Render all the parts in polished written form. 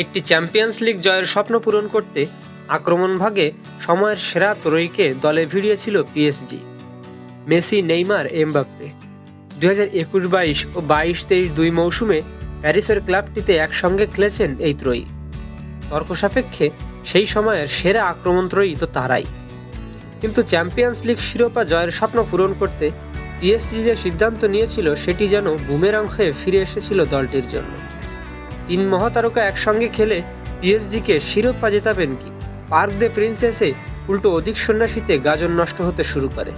একটি champions league জয়ের স্বপ্ন পূরণ করতে আক্রমণভাগে সময়ের সেরা ত্রয়ীকে দলে ভিড়িয়েছিল পিএসজি। মেসি, নেইমার, এমবাপ্পে 2021-22 ও 22-23 দুই মৌসুমে প্যারিসের ক্লাবটিতে একসঙ্গে খেলেছেন এই ত্রয়ী। তর্ক সাপেক্ষে সেই সময়ের সেরা আক্রমণত্রয়ী তো তারাই। কিন্তু চ্যাম্পিয়ন্স লিগ শিরোপা জয়ের স্বপ্ন পূরণ করতে পিএসজি যে সিদ্ধান্ত নিয়েছিল সেটি যেন বুমেরাং হয়ে ফিরে এসেছিল দলটির জন্য। তিন মহাতারকা একসঙ্গে খেলে পিএসজিকে শিরোপা জেতাবেন কি? পার্ক দে প্রিন্সেসে উল্টো অধিক সন্ন্যাসীতে গাজন নষ্ট হতে শুরু করে।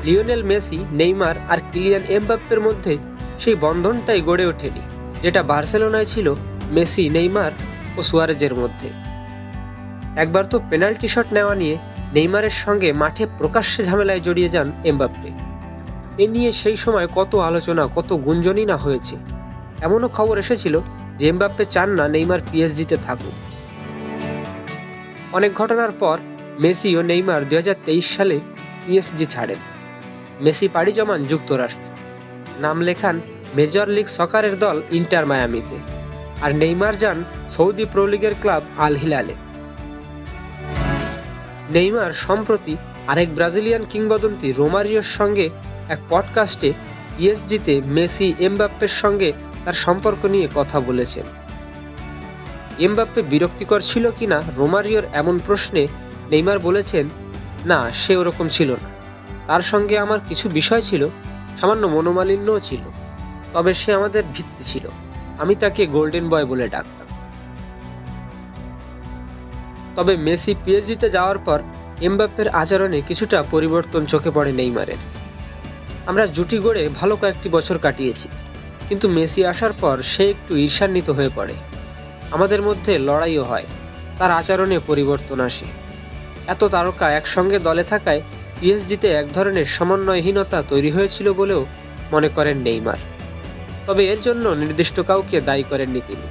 লিওনেল মেসি, নেইমার আর কিলিয়ান এমবাপ্পের মধ্যে সেই বন্ধনটাই গড়ে ওঠেনি যেটা বার্সেলোনায় ছিল মেসি, নেইমার ও সুয়ারেজের মধ্যে। একবার তো পেনাল্টি শট নেওয়া নিয়ে নেইমারের সঙ্গে মাঠে প্রকাশ্যে ঝামেলায় জড়িয়ে যান এমবাপ্পে। এ নিয়ে সেই সময় কত আলোচনা, কত গুঞ্জনই না হয়েছে। এমনও খবর এসেছিল যে এমবাপ্পে চান না নেইমার পিএসজিতে থাকুক। অনেক ঘটনার পর মেসি ও নেইমার 2023 সালে পিএসজি ছাড়েন। মেসি পাড়ি জমান যুক্তরাষ্ট্রে, নাম লেখান মেজর লিগ সকারের দল ইন্টার মায়ামিতে, আর নেইমার যান সৌদি প্রো লিগের ক্লাব আল হিলালে। নেইমার সম্প্রতি আরেক ব্রাজিলিয়ান কিংবদন্তি রোমারিওর সঙ্গে এক পডকাস্টে পিএসজিতে মেসি, এমবাপ্পের সঙ্গে তার সম্পর্ক নিয়ে কথা বলেছেন। এমবাপ্পে বিরক্তিকর ছিল কিনা রোমারিওর এমন প্রশ্নে নেইমার বলেছেন, না, সে ওরকম ছিল না। তার সঙ্গে আমার কিছু বিষয় ছিল, সামান্য মনোমালিন্যও ছিল, তবে সে আমাদের ভিত্তি ছিল। আমি তাকে গোল্ডেন বয় বলে ডাকতাম। তবে মেসি পিএসজিতে যাওয়ার পর এমবাপ্পের আচরণে কিছুটা পরিবর্তন চোখে পড়ে নেইমারের। আমরা জুটি গড়ে ভালো কয়েকটি বছর কাটিয়েছি, কিন্তু মেসি আসার পর সে একটু ঈর্ষান্বিত হয়ে পড়ে। আমাদের মধ্যে লড়াইও হয়, তার আচরণে পরিবর্তন আসে। এত তারকা একসঙ্গে দলে থাকায় পিএসজিতে এক ধরনের সমন্বয়হীনতা তৈরি হয়েছিল বলেও মনে করেন নেইমার। তবে এর জন্য নির্দিষ্ট কাউকে দায়ী করেননি তিনি।